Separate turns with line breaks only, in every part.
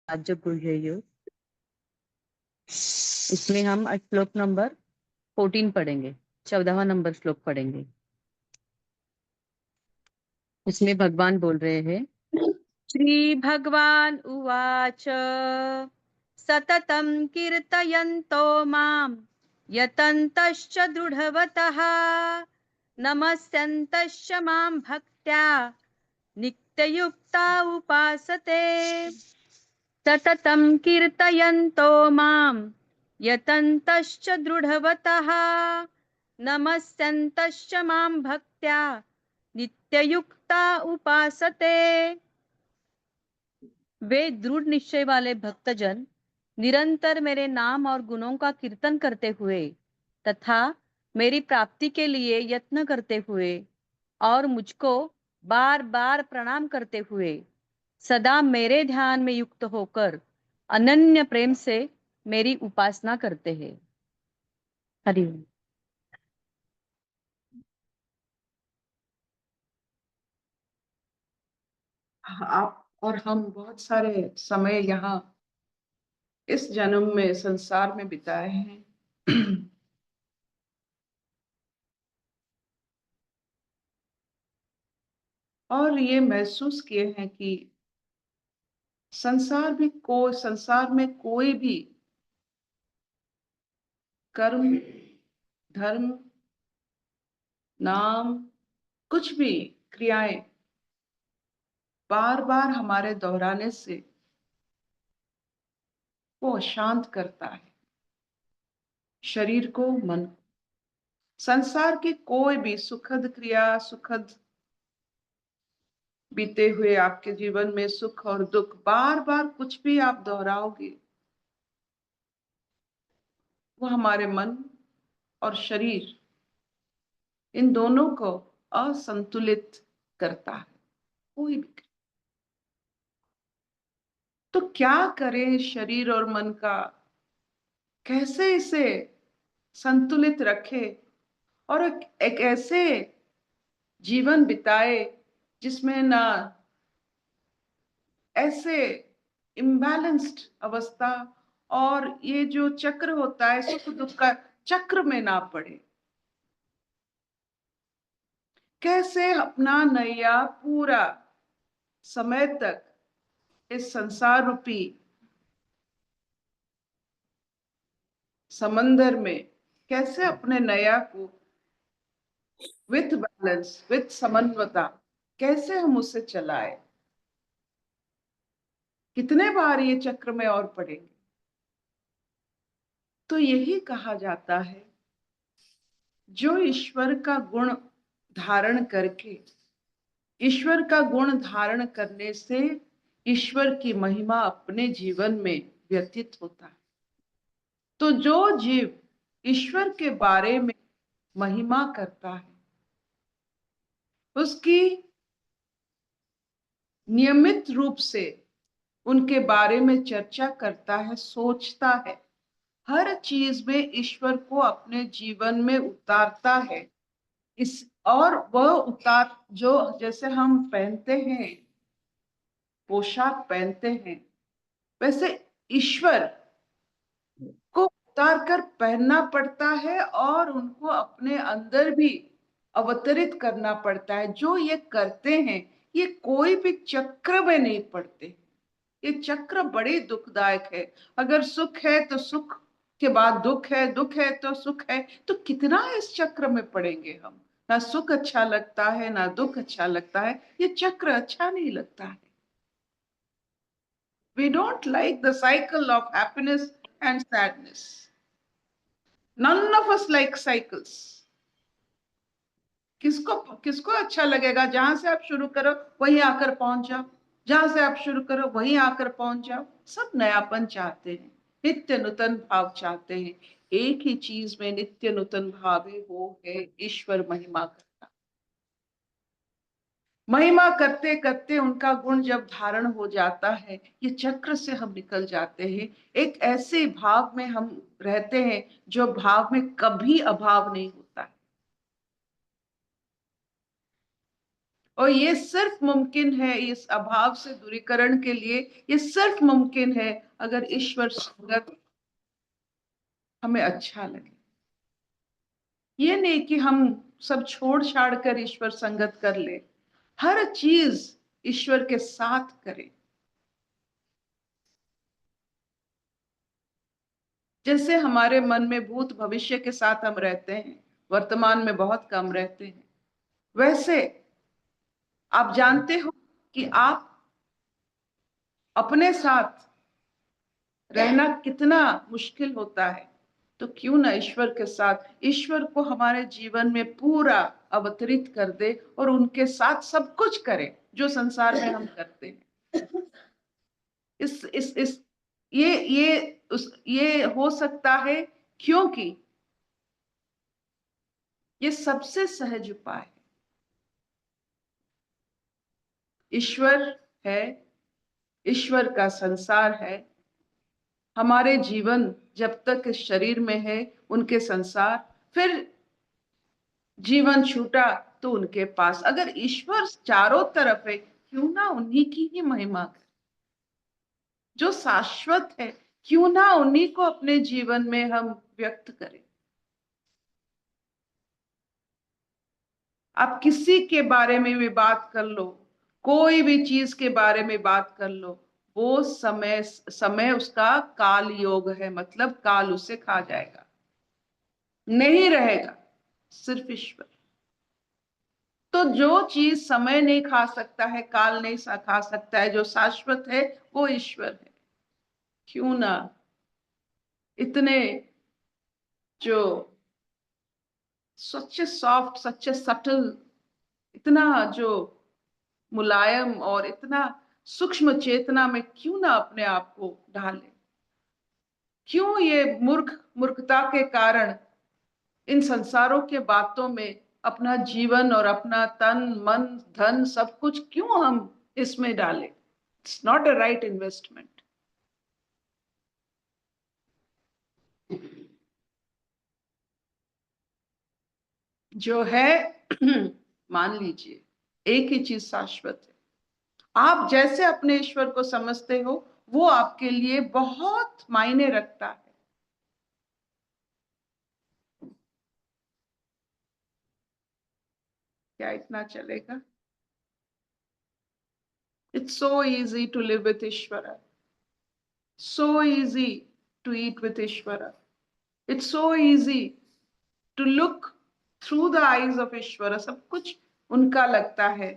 राज्य गुह्ययोग। इसमें हम श्लोक नंबर 14 पढ़ेंगे, 14वां नंबर श्लोक पढ़ेंगे। इसमें भगवान बोल रहे हैं, श्री भगवान उवाच सततं कीर्तयन्तो मां यतन्तश्च दृढवतः नमस्यन्तश्च मां भक्त्या नित्ययुक्ता उपासते। सततं कीर्तयन्तो मां यतन्तश्च दृढवतः नमस्यन्तश्च मां भक्त्या नित्ययुक्ता उपासते। वे दृढ़ निश्चय वाले भक्तजन निरंतर मेरे नाम और गुणों का कीर्तन करते हुए तथा मेरी प्राप्ति के लिए यत्न करते हुए और मुझको बार बार प्रणाम करते हुए सदा मेरे ध्यान में युक्त होकर अनन्य प्रेम से मेरी उपासना करते हैं। हरि ओम।
आप और हम बहुत सारे समय यहाँ इस जन्म में संसार में बिताए हैं और ये महसूस किए हैं कि संसार में कोई भी कर्म, धर्म, नाम, कुछ भी क्रियाएं बार बार हमारे दोहराने से वो अशांत करता है शरीर को, मन को। संसार की कोई भी सुखद क्रिया, सुखद बीते हुए आपके जीवन में सुख और दुख, बार बार कुछ भी आप दोहराओगे, वो हमारे मन और शरीर इन दोनों को असंतुलित करता है। कोई भी। तो क्या करें शरीर और मन का, कैसे इसे संतुलित रखे और एक ऐसे जीवन बिताए जिसमें ना ऐसे इम्बैलेंस्ड अवस्था और ये जो चक्र होता है सुख दुख का चक्र में ना पड़े। कैसे अपना नैया पूरा समय तक इस संसार रूपी समंदर में कैसे अपने नैया को विथ बैलेंस, विथ समन्वता, कैसे हम उसे चलाए। कितने बार ये चक्र में और पड़ेंगे। तो यही कहा जाता है, जो ईश्वर का गुण धारण करके, ईश्वर का गुण धारण करने से ईश्वर की महिमा अपने जीवन में व्यतीत होता है। तो जो जीव ईश्वर के बारे में महिमा करता है, उसकी नियमित रूप से उनके बारे में चर्चा करता है, सोचता है, हर चीज में ईश्वर को अपने जीवन में उतारता है। इस और वह उतार, जो जैसे हम पहनते हैं, पोशाक पहनते हैं, वैसे ईश्वर को उतार कर पहनना पड़ता है और उनको अपने अंदर भी अवतरित करना पड़ता है। जो ये करते हैं, ये कोई भी चक्र में नहीं पड़ते। ये चक्र बड़ी दुखदायक है। अगर सुख है तो सुख के बाद दुख है, दुख है तो सुख है, तो कितना इस चक्र में पड़ेंगे हम। ना सुख अच्छा लगता है, ना दुख अच्छा लगता है। ये चक्र अच्छा नहीं लगता है। We don't like the cycle of happiness and sadness. None of us like cycles. किसको किसको अच्छा लगेगा जहां से आप शुरू करो वहीं आकर पहुंच जाओ, जहां से आप शुरू करो वहीं आकर पहुंच जाओ। सब नयापन चाहते हैं, नित्य नूतन भाव चाहते हैं। एक ही चीज में नित्य नूतन भाव है, वो है ईश्वर महिमा करना। महिमा करते करते उनका गुण जब धारण हो जाता है, ये चक्र से हम निकल जाते हैं। एक ऐसे भाव में हम रहते हैं जो भाव में कभी अभाव नहीं होता है। और ये सिर्फ मुमकिन है, इस अभाव से दूरीकरण के लिए ये सिर्फ मुमकिन है अगर ईश्वर संगत हमें अच्छा लगे। ये नहीं कि हम सब छोड़ छाड़ कर ईश्वर संगत कर ले, हर चीज ईश्वर के साथ करें। जैसे हमारे मन में भूत भविष्य के साथ हम रहते हैं, वर्तमान में बहुत कम रहते हैं, वैसे आप जानते हो कि आप अपने साथ रहना कितना मुश्किल होता है, तो क्यों ना ईश्वर के साथ, ईश्वर को हमारे जीवन में पूरा अवतरित कर दे और उनके साथ सब कुछ करें जो संसार में हम करते हैं। इस ये हो सकता है क्योंकि ये सबसे सहज उपाय है। ईश्वर है, ईश्वर का संसार है, हमारे जीवन जब तक इस शरीर में है उनके संसार, फिर जीवन छूटा तो उनके पास। अगर ईश्वर चारों तरफ है, क्यों ना उन्हीं की ही महिमा करें। जो शाश्वत है, क्यों ना उन्हीं को अपने जीवन में हम व्यक्त करें। आप किसी के बारे में भी बात कर लो, कोई भी चीज के बारे में बात कर लो, वो समय समय उसका काल योग है, मतलब काल उसे खा जाएगा, नहीं रहेगा, सिर्फ ईश्वर। तो जो चीज समय नहीं खा सकता है, काल नहीं खा सकता है, जो शाश्वत है वो ईश्वर है। क्यों ना इतने जो सच्चे सॉफ्ट, सच्चे सटल, इतना जो मुलायम और इतना सूक्ष्म चेतना में क्यों ना अपने आप को ढाले। क्यों ये मूर्खता के कारण इन संसारों के बातों में अपना जीवन और अपना तन मन धन सब कुछ क्यों हम इसमें डालें। It's not a right investment. जो है मान लीजिए एक ही चीज शाश्वत है। आप जैसे अपने ईश्वर को समझते हो वो आपके लिए बहुत मायने रखता है। क्या इतना चलेगा? It's so easy to live with ईश्वर, so easy to eat with Ishvara. It's so easy to look through the eyes of Ishvara. सब कुछ उनका लगता है।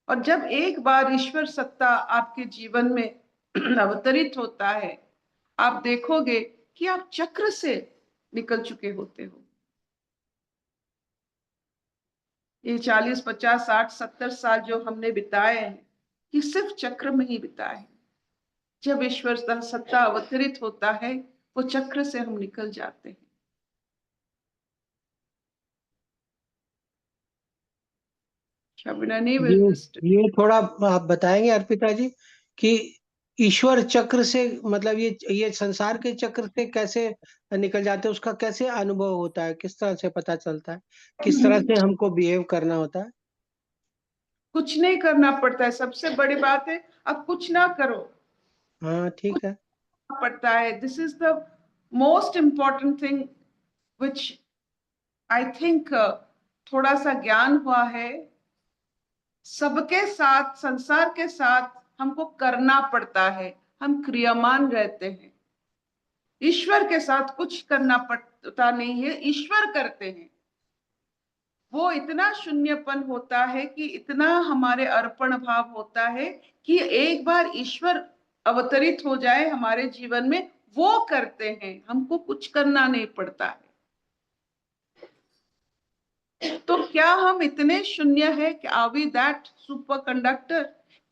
और जब एक बार ईश्वर सत्ता आपके जीवन में अवतरित होता है, आप देखोगे कि आप चक्र से निकल चुके होते हो। ये 40, 50, 60, 70 साल जो हमने बिताए हैं, ये सिर्फ चक्र में ही बिताए हैं। जब ईश्वर सत्ता अवतरित होता है, वो चक्र से हम निकल जाते हैं। Shabinani will
ये
just
ये थोड़ा आप बताएंगे अर्पिता जी कि ईश्वर चक्र से मतलब ये संसार के चक्र से कैसे निकल जाते हैं, उसका कैसे अनुभव होता है, किस तरह से पता चलता है, किस तरह से हमको बिहेव करना होता है।
कुछ नहीं करना पड़ता है। सबसे बड़ी बात है अब कुछ ना करो,
हाँ
कुछ
ठीक है।
पड़ता है। This is the most important thing which I think थोड़ा सा ज्ञान हुआ है। सबके साथ, संसार के साथ हमको करना पड़ता है, हम क्रियामान रहते हैं। ईश्वर के साथ कुछ करना पड़ता नहीं है, ईश्वर करते हैं। वो इतना शून्यपन होता है कि इतना हमारे अर्पण भाव होता है कि एक बार ईश्वर अवतरित हो जाए हमारे जीवन में, वो करते हैं, हमको कुछ करना नहीं पड़ता है। तो क्या हम इतने शून्य है कि are we that superconductor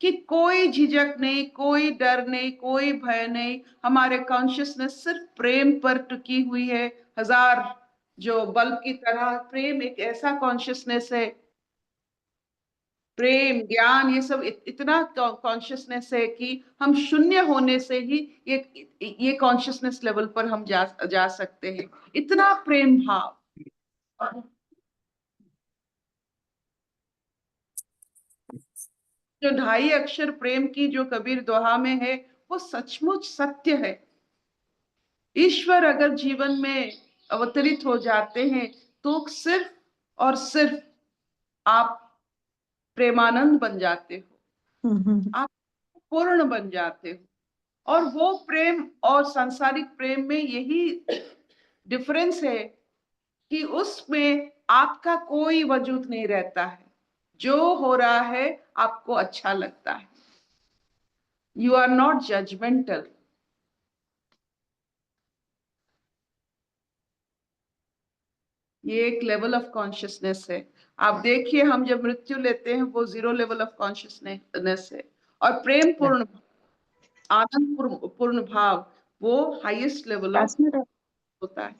कि कोई झिझक नहीं, कोई डर नहीं, कोई भय नहीं, हमारे कॉन्शियसनेस सिर्फ प्रेम पर टिकी हुई है। हजार जो बल्ब की तरह प्रेम एक ऐसा कॉन्शियसनेस है, प्रेम ज्ञान ये सब इतना कॉन्शियसनेस है कि हम शून्य होने से ही ये कॉन्शियसनेस लेवल पर हम जा सकते हैं। इतना प्रेम भाव। जो 2.5 अक्षर प्रेम की जो कबीर दोहा में है, वो सचमुच सत्य है। ईश्वर अगर जीवन में अवतरित हो जाते हैं तो सिर्फ और सिर्फ आप प्रेमानंद बन जाते हो, आप पूर्ण बन जाते हो। और वो प्रेम और सांसारिक प्रेम में यही डिफरेंस है कि उसमें आपका कोई वजूद नहीं रहता है, जो हो रहा है आपको अच्छा लगता है। You are not judgmental. ये एक लेवल ऑफ कॉन्शियसनेस है। आप देखिए, हम जब मृत्यु लेते हैं वो 0 लेवल ऑफ कॉन्शियसनेस है, और प्रेम पूर्ण, आनंद पूर्ण भाव वो हाईएस्ट लेवल ऑफ होता है।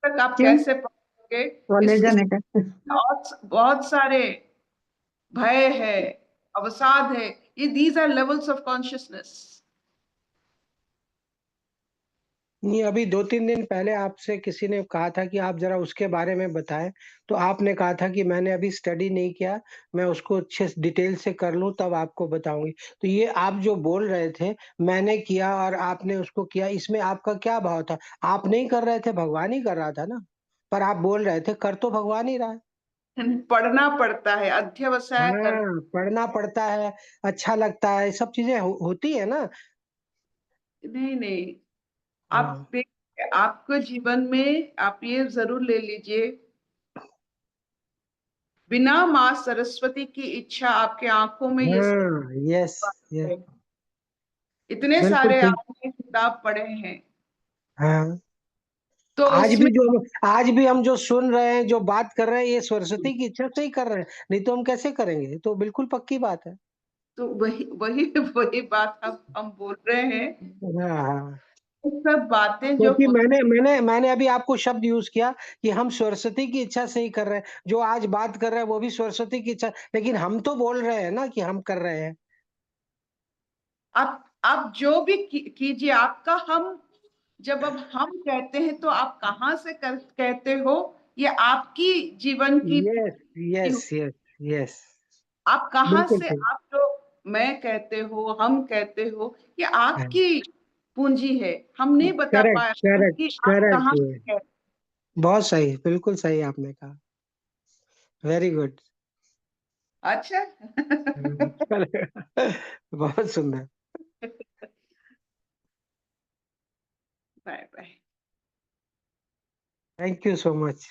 तक आप कैसे पाओगे? इस बहुत सारे भय है, अवसाद है, ये these are levels of consciousness.
नहीं, अभी 2-3 दिन पहले आपसे किसी ने कहा था कि आप जरा उसके बारे में बताएं, तो आपने कहा था कि मैंने अभी स्टडी नहीं किया, मैं उसको अच्छे से डिटेल से कर लूं तब आपको बताऊंगी। तो ये आप जो बोल रहे थे, मैंने किया और आपने उसको किया, इसमें आपका क्या भाव था? आप नहीं कर रहे थे, भगवान ही कर रहा था ना, पर आप बोल रहे थे कर तो भगवान ही रहा है।
पढ़ना पड़ता है, अध्यवसाय कर।
हाँ, पढ़ना पड़ता है, अच्छा लगता है, सब चीजें होती है ना।
नहीं नहीं,
हाँ,
आप देखिए, आपके जीवन में आप ये जरूर ले लीजिए, बिना माँ सरस्वती की इच्छा आपके आंखों में ये सब
हाँ, यस, यस,
है। इतने
बिल्कुल
सारे
ठीक।
आपने किताब पढ़े हैं,
हाँ,
तो उसमें
आज भी हम जो सुन रहे हैं, जो बात कर रहे हैं, ये सरस्वती की इच्छा से ही कर रहे हैं, नहीं तो हम कैसे करेंगे? ये तो बिल्कुल पक्की बात है।
तो वही वही वही बात हम बोल रहे हैं।
हाँ, हाँ।
ये सब बातें जो
क्योंकि
होती,
मैंने अभी आपको शब्द यूज़ किया कि हम सरस्वती की इच्छा से ही कर रहे हैं। जो आज बात कर रहे हैं, वो भी सरस्वती की इच्छा, लेकिन हम तो बोल रहे हैं ना कि हम कर रहे हैं।
आप जो भी कीजिए, आपका हम, जब अब हम कहते हैं तो आप कहाँ से कहते हो, ये आपकी जीवन की
यस,
पूंजी
यस,
हो।
Yes, yes.
आप कहाँ
बिल्कुल
से,
ठीक।
आप जो मैं कहते हो, हम कहते हो, ये
हाँ,
आपकी पूंजी है। हम नहीं बता
करेक्ट,
पाए
करेक्ट,
कि आप
करेक्ट
कहाँ
ये।
से कहते।
बहुत सही, बिल्कुल सही आपने कहा। Very good.
अच्छा।
चलेगा। बहुत सुंदर।
Bye bye.
Thank you so much.